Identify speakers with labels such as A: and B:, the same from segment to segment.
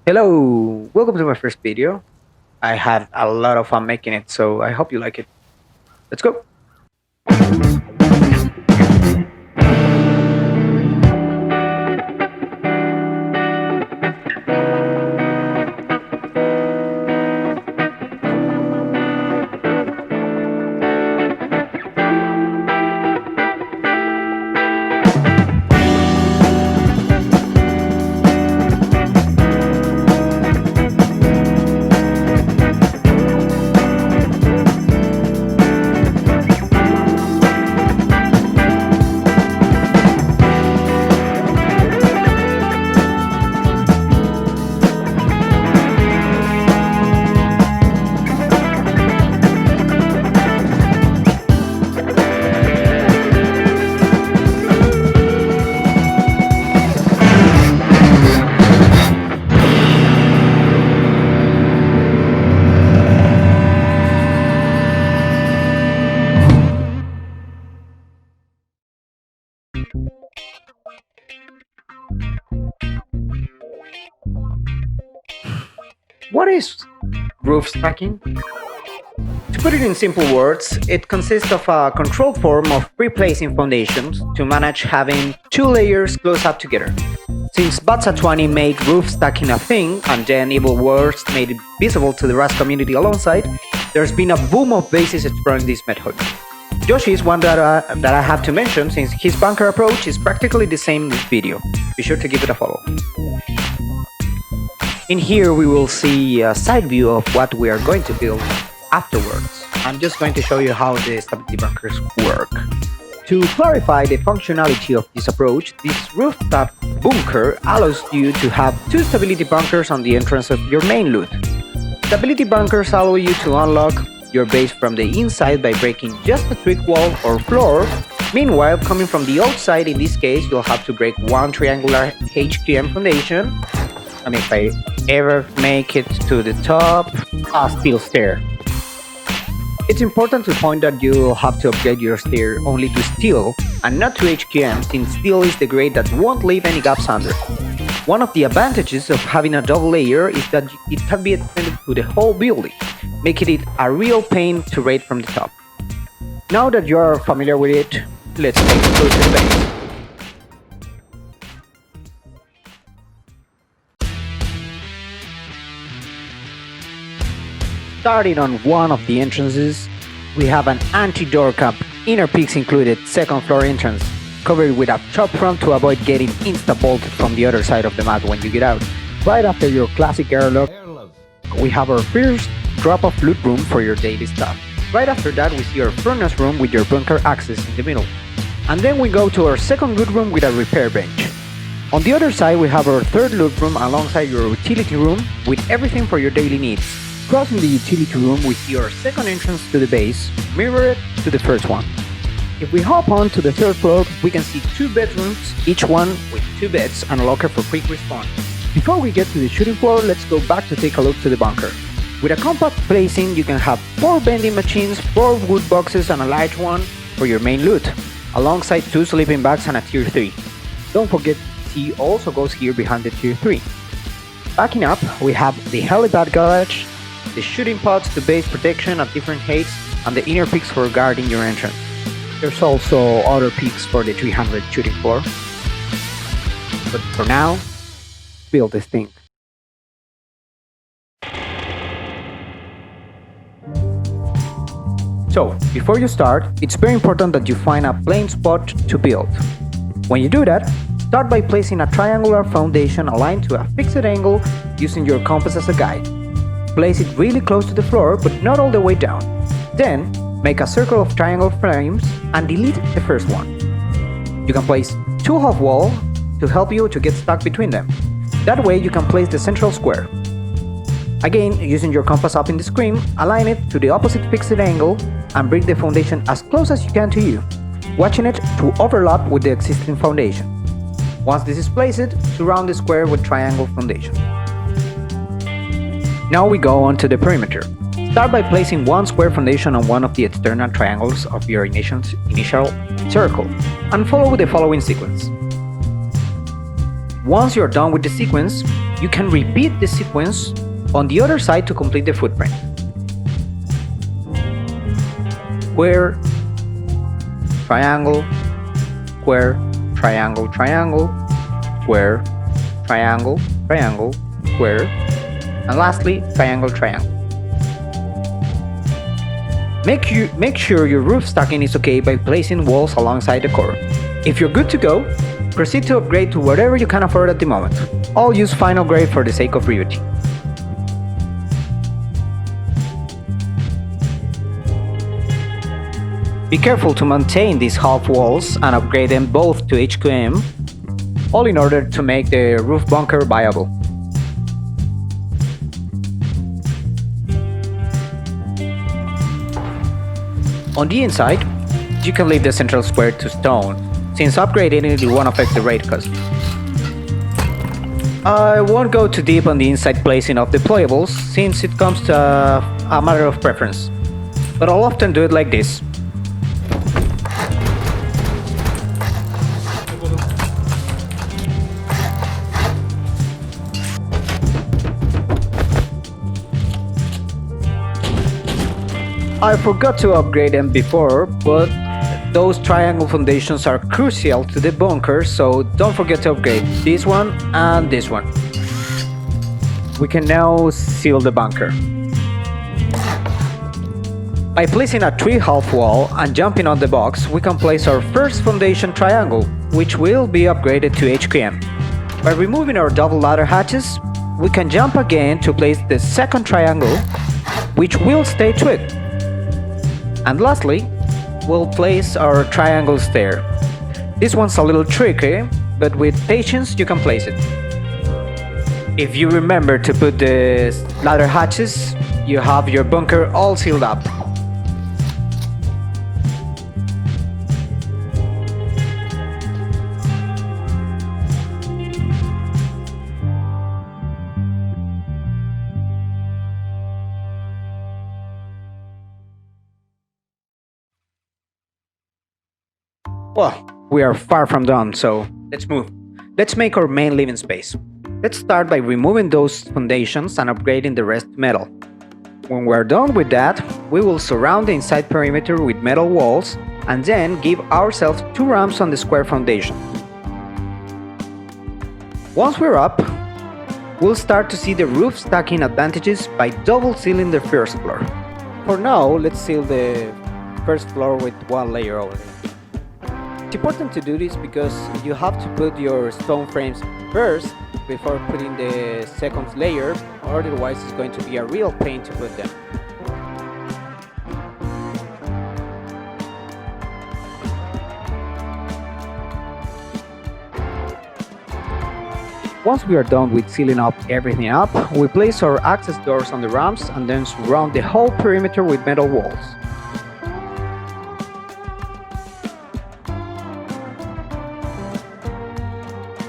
A: Hello, welcome to my first video. I had a lot of fun making it, so I hope you like it. Let's go. What is roof stacking? To put it in simple words, it consists of a controlled form of pre-placing foundations to manage having two layers close up together. Since Batsatwani made roof stacking a thing, and then Evil Words made it visible to the RAS community alongside, there's been a boom of bases exploring this method. Yoshi is one that I have to mention since his bunker approach is practically the same in this video. Be sure to give it a follow. In here we will see a side view of what we are going to build afterwards. I'm just going to show you how the stability bunkers work. To clarify the functionality of this approach, this rooftop bunker allows you to have two stability bunkers on the entrance of your main loot. Stability bunkers allow you to unlock your base from the inside by breaking just a brick wall or floor. Meanwhile, coming from the outside, in this case, you'll have to break one triangular HQM foundation. And if I ever make it to the top, I'll still stair. It's important to point that you'll have to upgrade your stair only to steel and not to HQM, since steel is the grade that won't leave any gaps under. One of the advantages of having a double layer is that it can be extended to the whole building, making it a real pain to raid from the top. Now that you are familiar with it, let's take a closer look. Starting on one of the entrances, we have an anti-door cap, inner peaks included, second floor entrance, covered with a chop front to avoid getting insta-bolted from the other side of the map when you get out. Right after your classic airlock, we have our first drop-off loot room for your daily stuff. Right after that, we see our furnace room with your bunker access in the middle. And then we go to our second loot room with a repair bench. On the other side, we have our third loot room alongside your utility room with everything for your daily needs. Crossing the utility room, we see our second entrance to the base, mirrored to the first one. If we hop on to the third floor, we can see two bedrooms, each one with two beds and a locker for quick respawn. Before we get to the shooting floor, let's go back to take a look to the bunker. With a compact placing, you can have 4 vending machines, 4 wood boxes and a light one for your main loot, alongside 2 sleeping bags and a tier 3. Don't forget, T also goes here behind the tier 3. Backing up, we have the helipad garage, the shooting pods to base protection at different heights, and the inner peaks for guarding your entrance. There's also other peaks for the 300 shooting floor. But for now, build this thing. So, before you start, it's very important that you find a plain spot to build. When you do that, start by placing a triangular foundation aligned to a fixed angle using your compass as a guide. Place it really close to the floor, but not all the way down. Then, make a circle of triangle frames and delete the first one. You can place 2 half walls to help you to get stuck between them. That way you can place the central square. Again, using your compass up in the screen, align it to the opposite fixed angle and bring the foundation as close as you can to you, watching it to overlap with the existing foundation. Once this is placed, surround the square with triangle foundation. Now we go on to the perimeter. Start by placing 1 square foundation on one of the external triangles of your initial circle, and follow the following sequence. Once you're done with the sequence, you can repeat the sequence on the other side to complete the footprint. Square, triangle, square, triangle, triangle, square, triangle, triangle, square, and lastly, triangle, triangle. Make sure your roof stacking is okay by placing walls alongside the core. If you're good to go, proceed to upgrade to whatever you can afford at the moment. I'll use final grade for the sake of brevity. Be careful to maintain these half walls and upgrade them both to HQM, all in order to make the roof bunker viable. On the inside, you can leave the central square to stone, since upgrading it won't affect the rate cost. I won't go too deep on the inside placing of deployables, since it comes to a matter of preference, but I'll often do it like this. I forgot to upgrade them before, but those triangle foundations are crucial to the bunker, so don't forget to upgrade this one and this one. We can now seal the bunker. By placing a 3/2 wall and jumping on the box, we can place our first foundation triangle, which will be upgraded to HQM. By removing our double ladder hatches, we can jump again to place the second triangle, which will stay to it. And lastly, we'll place our triangle stair. This one's a little tricky, but with patience you can place it. If you remember to put the ladder hatches, you have your bunker all sealed up. Well, we are far from done, so let's move. Let's make our main living space. Let's start by removing those foundations and upgrading the rest to metal. When we're done with that, we will surround the inside perimeter with metal walls and then give ourselves 2 ramps on the square foundation. Once we're up, we'll start to see the roof stacking advantages by double sealing the first floor. For now, let's seal the first floor with 1 layer only. It's important to do this because you have to put your stone frames first before putting the second layer, or otherwise it's going to be a real pain to put them. Once we are done with sealing up everything up, we place our access doors on the ramps and then surround the whole perimeter with metal walls.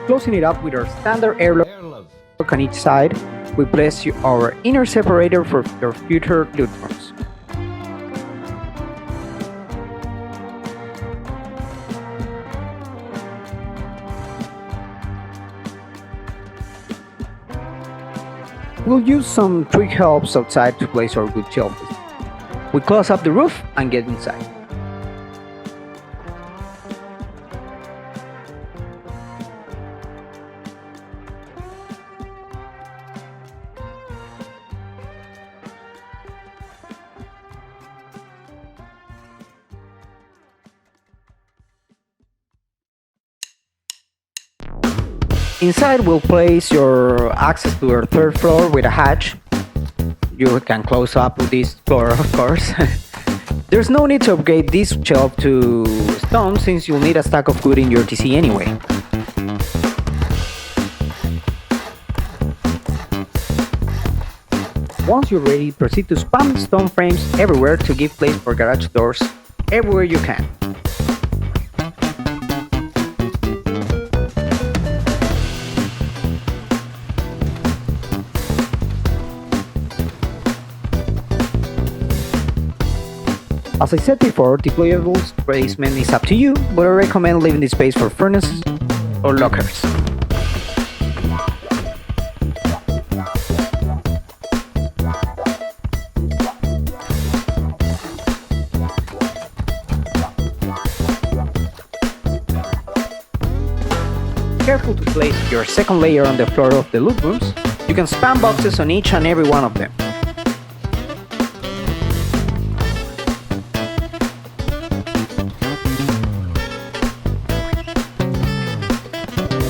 A: Closing it up with our standard airlock on each side, we place our inner separator for your future loot rooms. We'll use some trick helps outside to place our good shelves. We close up the roof and get inside. Inside, we'll place your access to our 3rd floor with a hatch. You can close up this floor, of course. There's no need to upgrade this shelf to stone since you'll need a stack of wood in your TC anyway. Once you're ready, proceed to spam stone frames everywhere to give place for garage doors everywhere you can. As I said before, deployables placement is up to you, but I recommend leaving the space for furnaces or lockers. careful to place your second layer on the floor of the loot rooms, you can spam boxes on each and every one of them.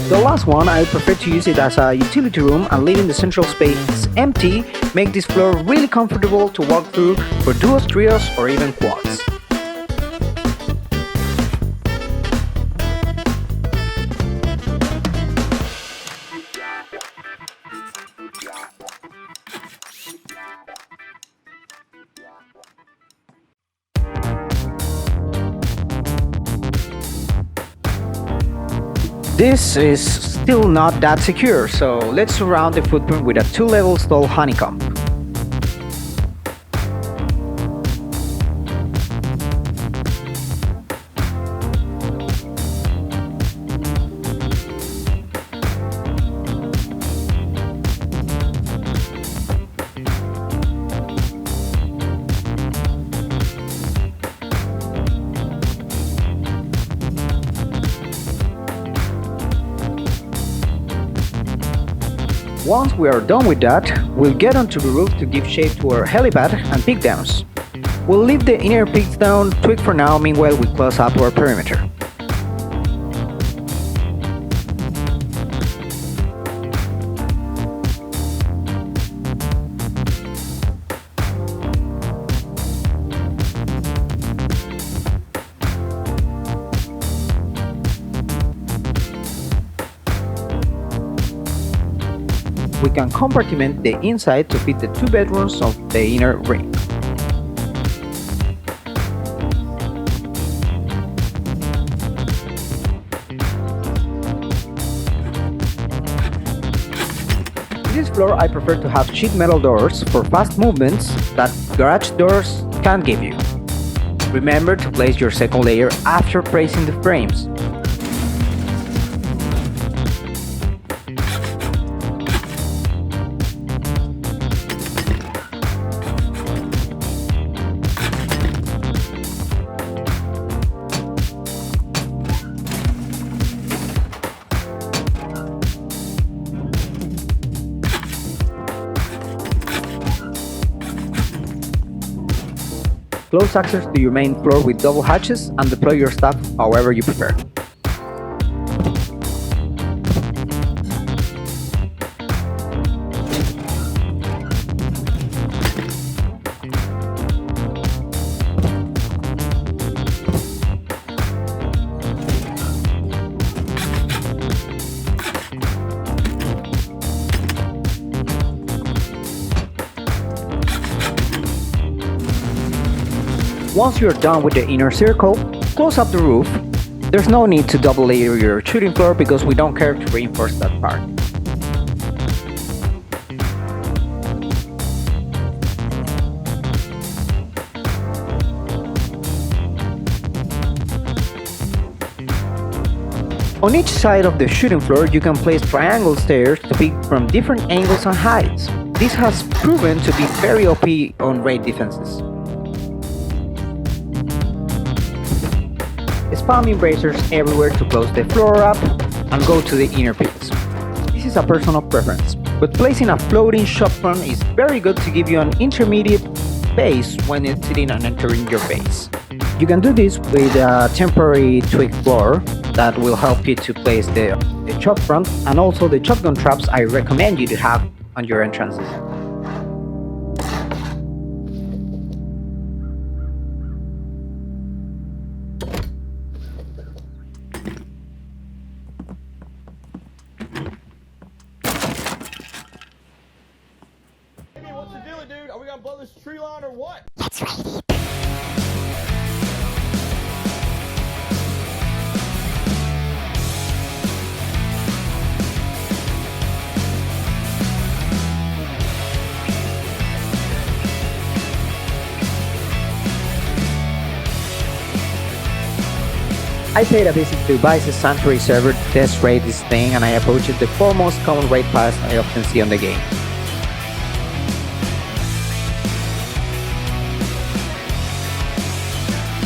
A: The last one, I prefer to use it as a utility room and leaving the central space empty make this floor really comfortable to walk through for duos, trios or even quads. This is still not that secure, so let's surround the footprint with a 2-level stall honeycomb. Once we are done with that, we'll get onto the roof to give shape to our helipad and peak downs. We'll leave the inner peaks down tweaked for now, meanwhile we close up our perimeter. We can compartment the inside to fit the 2 bedrooms of the inner ring. This floor I prefer to have sheet metal doors for fast movements that garage doors can't give you. Remember to place your second layer after placing the frames. Close access to your main floor with double hatches and deploy your stuff however you prefer. Once you're done with the inner circle, close up the roof. There's no need to double layer your shooting floor because we don't care to reinforce that part. On each side of the shooting floor, you can place triangle stairs to pick from different angles and heights. This has proven to be very OP on raid defenses. Spam embracers everywhere to close the floor up and go to the inner peaks. This is a personal preference, but placing a floating shopfront is very good to give you an intermediate base when it's sitting and entering your base. You can do this with a temporary twig floor that will help you to place the chop front and also the shotgun traps I recommend you to have on your entrances.
B: What's the deal, dude? Are we gonna blow this tree line or what?
C: Let's raid it.
A: I paid a visit to Vice's Sanctuary server to test raid this thing and I approached the 4 most common raid paths I often see on the game.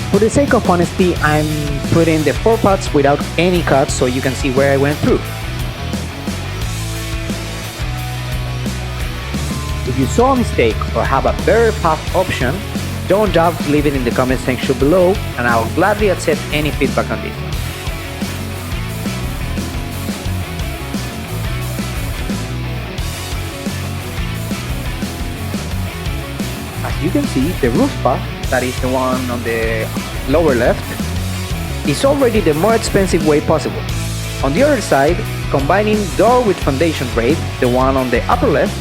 A: For the sake of honesty, I'm putting the 4 paths without any cuts so you can see where I went through. If you saw a mistake or have a better path option, don't doubt to leave it in the comment section below, and I'll gladly accept any feedback on this. As you can see, the roof path, that is the one on the lower left, is already the more expensive way possible. On the other side, combining door with foundation grade, the one on the upper left,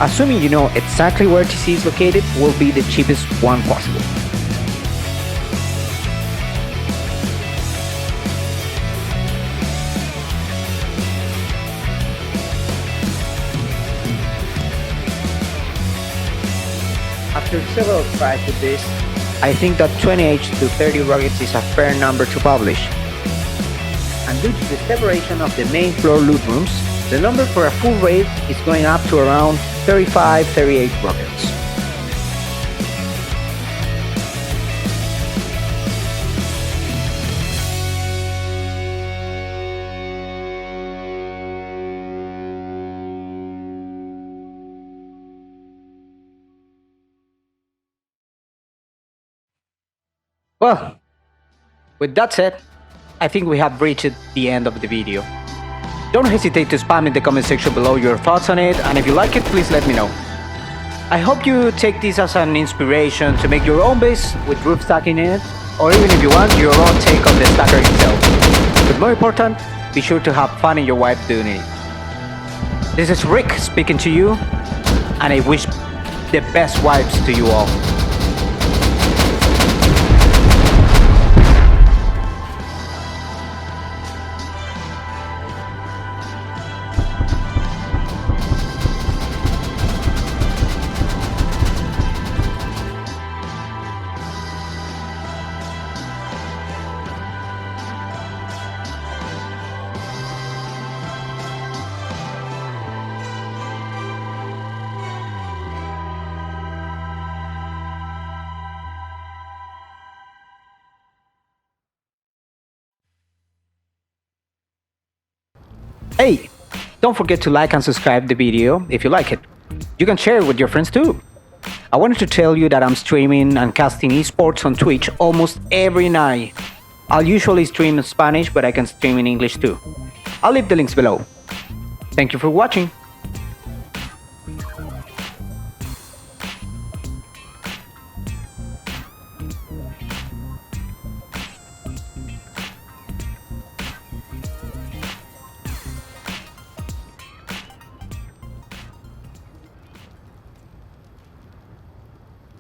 A: assuming you know exactly where TC is located, will be the cheapest one possible. After several tries with this, I think that 28 to 30 ruggeds is a fair number to publish. And due to the separation of the main floor loot rooms, the number for a full raid is going up to around 35-38 ruggeds. Well, with that said, I think we have reached the end of the video. Don't hesitate to spam in the comment section below your thoughts on it, and if you like it, please let me know. I hope you take this as an inspiration to make your own base with roof stacking in it, or even if you want, your own take on the stacker itself. But more important, be sure to have fun in your wipe doing it. This is Rick speaking to you, and I wish the best wipes to you all. Hey, don't forget to like and subscribe the video if you like it. You can share it with your friends too. I wanted to tell you that I'm streaming and casting esports on Twitch almost every night. I'll usually stream in Spanish, but I can stream in English too. I'll leave the links below. Thank you for watching.